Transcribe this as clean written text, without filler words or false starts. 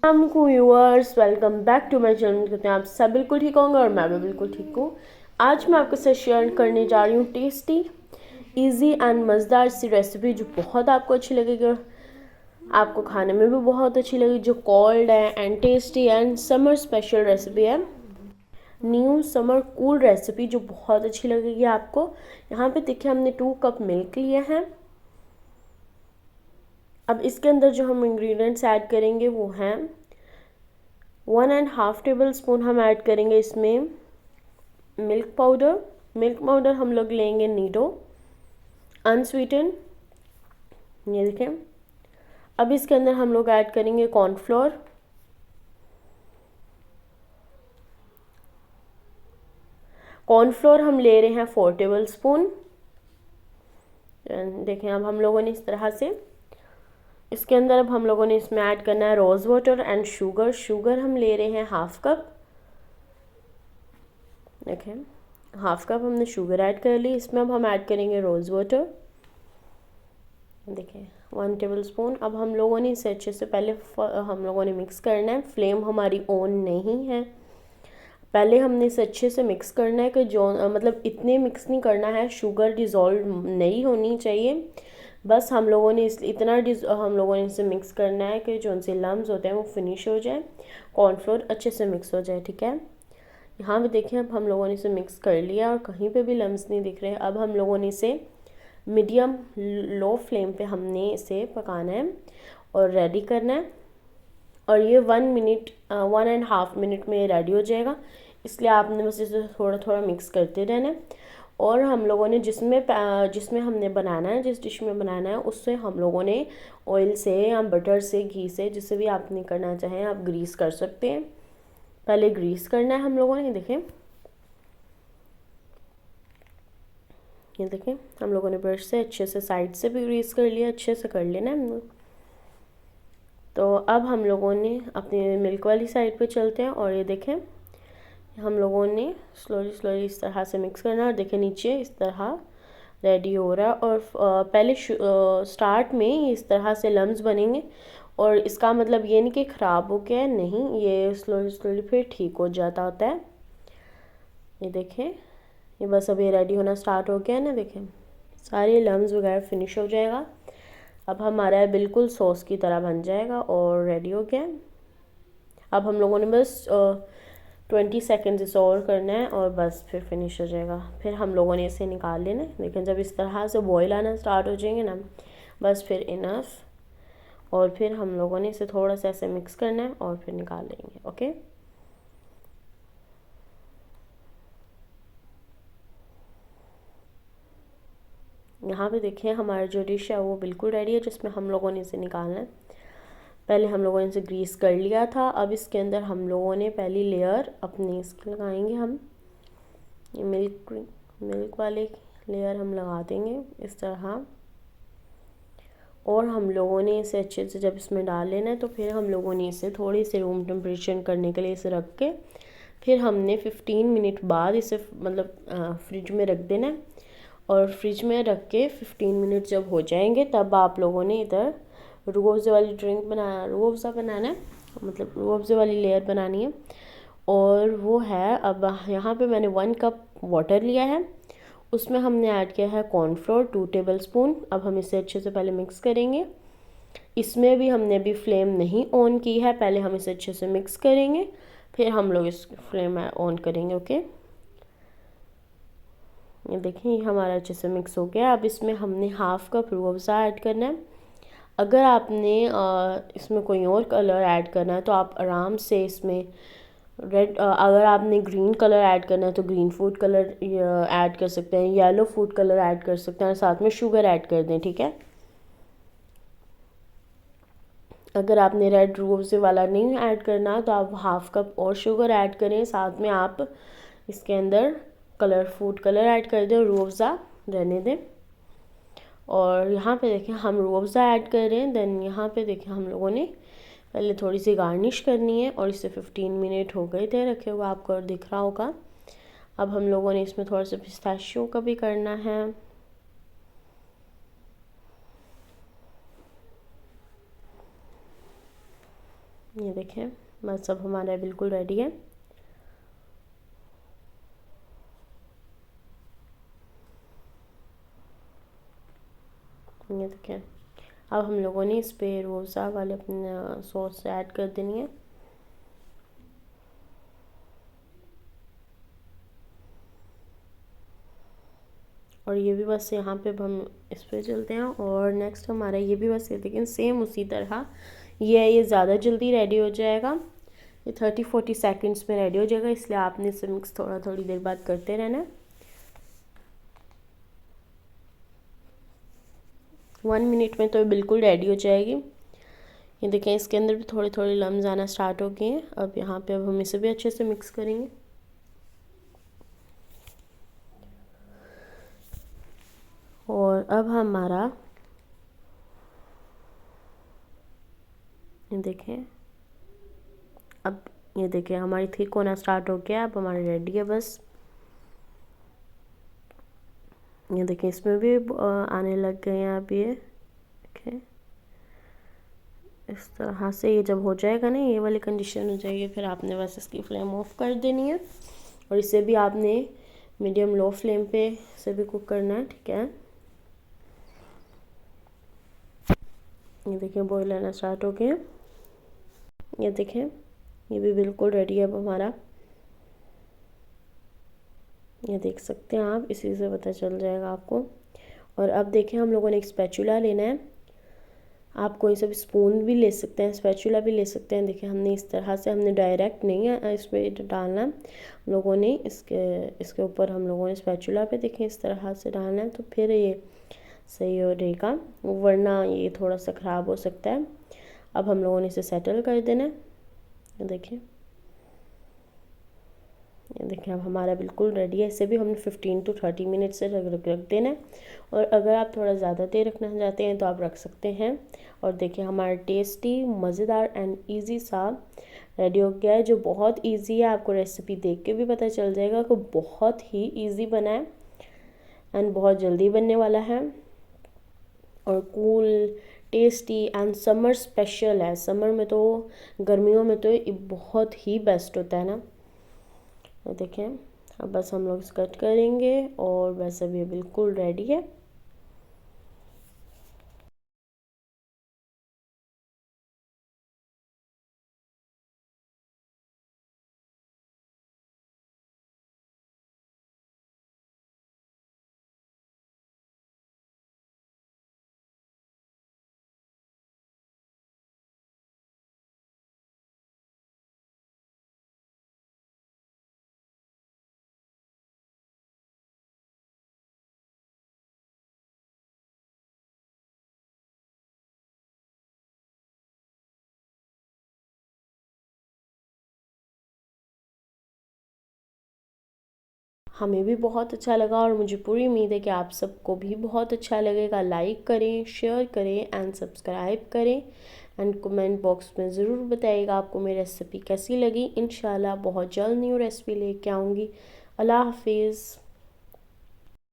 अस्सलाम viewers, welcome back to my channel. कहते हैं आप सब बिल्कुल ठीक होंगे और मैं भी बिल्कुल ठीक हूँ। आज मैं आपके साथ शेयर करने जा रही हूँ टेस्टी, इजी एंड मज़ेदार सी रेसिपी जो बहुत आपको अच्छी लगेगी, आपको खाने में भी बहुत अच्छी लगेगी, जो कोल्ड है and tasty and summer special recipe है। न्यू समर कूल रेसिपी जो बहुत अच्छी लगेगी आपको। यहाँ पे देखिए हमने 2 कप मिल्क लिए हैं। अब इसके अंदर जो हम इंग्रेडिएंट्स ऐड करेंगे वो हैं 1.5 टेबल स्पून हम ऐड करेंगे इसमें मिल्क पाउडर। मिल्क पाउडर हम लोग लेंगे नीडो अनस्वीटन, ये देखें। अब इसके अंदर हम लोग ऐड करेंगे कॉर्नफ्लोर। कॉर्नफ्लोर हम ले रहे हैं 4 टेबल स्पून। देखें अब हम लोगों ने इस तरह से इसके अंदर अब हम लोगों ने इसमें ऐड करना है rose water and sugar. Sugar हम ले रहे हैं 1/2 कप। देखें 1/2 कप हमने शुगर ऐड कर ली। इसमें अब हम ऐड करेंगे रोज़ वाटर, देखें 1 टेबल स्पून। अब हम लोगों ने इसे अच्छे से पहले हम लोगों ने मिक्स करना है। फ्लेम हमारी ऑन नहीं है, पहले हमने इसे अच्छे से मिक्स करना है कि जो मतलब इतने मिक्स नहीं करना है, शुगर डिज़ोल्व नहीं होनी चाहिए। बस हम लोगों ने हम लोगों ने इसे मिक्स करना है कि जो उनसे लम्स होते हैं वो फिनिश हो जाए, कॉर्नफ्लोर अच्छे से मिक्स हो जाए, ठीक है। यहाँ पे देखें अब हम लोगों ने इसे मिक्स कर लिया और कहीं पे भी लम्स नहीं दिख रहे। अब हम लोगों ने इसे मीडियम लो फ्लेम पे हमने इसे पकाना है और रेडी करना है। और ये 1.5 मिनट में रेडी हो जाएगा, इसलिए आपने बस इसे थोड़ा थोड़ा मिक्स करते रहना है। और हम लोगों ने जिसमें हमने बनाना है, जिस डिश में बनाना है, उससे हम लोगों ने ऑयल से या बटर से, घी से, जिससे भी आपने करना चाहें आप ग्रीस कर सकते हैं। पहले ग्रीस करना है हम लोगों ने, देखें ये देखें हम लोगों ने ब्रश से अच्छे से साइड से भी ग्रीस कर लिया, अच्छे से कर लेना है। तो अब हम लोगों ने अपनी मिल्क वाली साइड पे चलते हैं और ये देखें हम लोगों ने स्लोली इस तरह से मिक्स करना है। और देखें नीचे इस तरह रेडी हो रहा है। और पहले स्टार्ट में इस तरह से लम्स बनेंगे और इसका मतलब ये नहीं कि ख़राब हो गया है, नहीं, ये स्लोली फिर ठीक हो जाता होता है। ये देखें ये बस अब ये रेडी होना स्टार्ट हो गया है ना, देखें सारे लम्स वगैरह फिनिश हो जाएगा। अब हमारा बिल्कुल सॉस की तरह बन जाएगा और रेडी हो गया। अब हम लोगों ने बस 20 सेकेंड्स इसे और करना है और बस फिर फिनिश हो जाएगा। फिर हम लोगों ने इसे निकाल लेना है। लेकिन जब इस तरह से बॉयल आना स्टार्ट हो जाएंगे ना, बस फिर इनफ। और फिर हम लोगों ने इसे थोड़ा सा ऐसे मिक्स करना है और फिर निकाल लेंगे, ओके। यहाँ पे देखिए हमारा जो डिश है वो बिल्कुल रेडी है, जिसमें हम लोगों ने इसे निकालना है। पहले हम लोगों ने इसे ग्रीस कर लिया था। अब इसके अंदर हम लोगों ने पहली लेयर अपनी इसकी लगाएंगे, हम ये मिल्क वाले लेयर हम लगा देंगे इस तरह। और हम लोगों ने इसे अच्छे से जब इसमें डाल लेना है तो फिर हम लोगों ने इसे थोड़ी सी रूम टेम्परेचर करने के लिए इसे रख के फिर हमने 15 मिनट बाद इसे मतलब फ्रिज में रख देना है। और फ्रिज में रख के 15 मिनट जब हो जाएंगे तब आप लोगों ने इधर रूह वाली रूह बनाना है, मतलब रूह वाली लेयर बनानी है। और वो है, अब यहाँ पे मैंने 1 कप वाटर लिया है, उसमें हमने ऐड किया है कॉर्नफ्लोर 2 टेबल स्पून। अब हम इसे अच्छे से पहले मिक्स करेंगे। इसमें भी हमने अभी फ्लेम नहीं ऑन की है, पहले हम इसे अच्छे से मिक्स करेंगे फिर हम लोग इस फ्लेम ऑन करेंगे, ओके। ये देखें ये हमारा अच्छे से मिक्स हो गया। अब इसमें हमने 1/2 कप रूह अफ़ज़ा ऐड करना है। अगर आपने इसमें कोई और कलर ऐड करना है तो आप आराम से इसमें अगर आपने ग्रीन कलर ऐड करना है तो ग्रीन फूड कलर ऐड कर सकते हैं, येलो फूड कलर ऐड कर सकते हैं और साथ में शुगर ऐड कर दें, ठीक है। अगर आपने रेड रोज़ वाला नहीं ऐड करना तो आप 1/2 कप और शुगर ऐड करें, साथ में आप इसके अंदर फूड कलर ऐड कर दें और रूह अफ़ज़ा रहने दें। और यहाँ पे देखें हम रूह अफ़ज़ा ऐड कर रहे हैं। देन यहाँ पे देखें हम लोगों ने पहले थोड़ी सी गार्निश करनी है और इसे 15 मिनट हो गए थे रखे हुए, आपको दिख रहा होगा। अब हम लोगों ने इसमें थोड़ा सा पिस्ताशियो का भी करना है। ये देखें बस अब हमारा बिल्कुल रेडी है। ये देखें अब हम लोगों ने इस पे रोज़ा वाले अपने सॉस ऐड कर देनी है। और ये भी बस यहाँ पे हम इस पे चलते हैं और नेक्स्ट हमारा ये भी बस ये देखें सेम उसी तरह ये ज़्यादा जल्दी रेडी हो जाएगा। ये 30-40 सेकंड्स में रेडी हो जाएगा, इसलिए आपने इसे मिक्स थोड़ी देर बाद करते रहना है। 1 मिनट में तो बिल्कुल रेडी हो जाएगी। ये देखें इसके अंदर भी थोड़े थोड़े लम्स आना स्टार्ट हो गए हैं। अब यहाँ पे अब हम इसे भी अच्छे से मिक्स करेंगे। और अब हमारा ये देखें अब ये देखें हमारी थिक होना स्टार्ट हो गया। अब हमारा रेडी है बस। ये देखें इसमें भी आने लग गए हैं अब ये देखें इस तरह से। ये जब हो जाएगा ना ये वाली कंडीशन हो जाएगी, फिर आपने बस इसकी फ्लेम ऑफ कर देनी है और इसे भी आपने मीडियम लो फ्लेम पे इसे भी कुक करना है, ठीक है। ये देखें बॉईल आना स्टार्ट हो गया। ये देखें ये भी बिल्कुल रेडी है अब हमारा। ये देख सकते हैं आप, इसी से पता चल जाएगा आपको। और अब देखें हम लोगों ने एक स्पैचुला लेना है। आप कोई सा भी स्पून भी ले सकते हैं, स्पैचुला भी ले सकते हैं। देखिए हमने इस तरह से हमने डायरेक्ट नहीं है इसमें डालना, हम लोगों ने इसके ऊपर हम लोगों ने स्पैचुला पे देखें इस तरह से डालना है, तो फिर ये सही हो रहेगा, वरना ये थोड़ा सा ख़राब हो सकता है। अब हम लोगों ने इसे सेटल कर देना है। देखिए ये देखिए अब हमारा बिल्कुल रेडी है। इसे भी हमने 15 to 30 मिनट से रख देना है। और अगर आप थोड़ा ज़्यादा देर रखना चाहते हैं तो आप रख सकते हैं। और देखिए हमारा टेस्टी मज़ेदार एंड इजी सा रेडी हो गया है, जो बहुत इजी है। आपको रेसिपी देख के भी पता चल जाएगा कि बहुत ही इजी बना है एंड बहुत जल्दी बनने वाला है और cool tasty and summer special है। समर में तो, गर्मियों में तो ये बहुत ही बेस्ट होता है ना। देखें अब बस हम लोग इसे कट करेंगे और बस अब ये बिल्कुल रेडी है। हमें भी बहुत अच्छा लगा और मुझे पूरी उम्मीद है कि आप सबको भी बहुत अच्छा लगेगा। लाइक करें, शेयर करें एंड सब्सक्राइब करें एंड कमेंट बॉक्स में ज़रूर बताइएगा आपको मेरी रेसिपी कैसी लगी। इंशाल्लाह बहुत जल्द न्यू रेसिपी लेके आऊँगी। अल्लाह हाफिज़।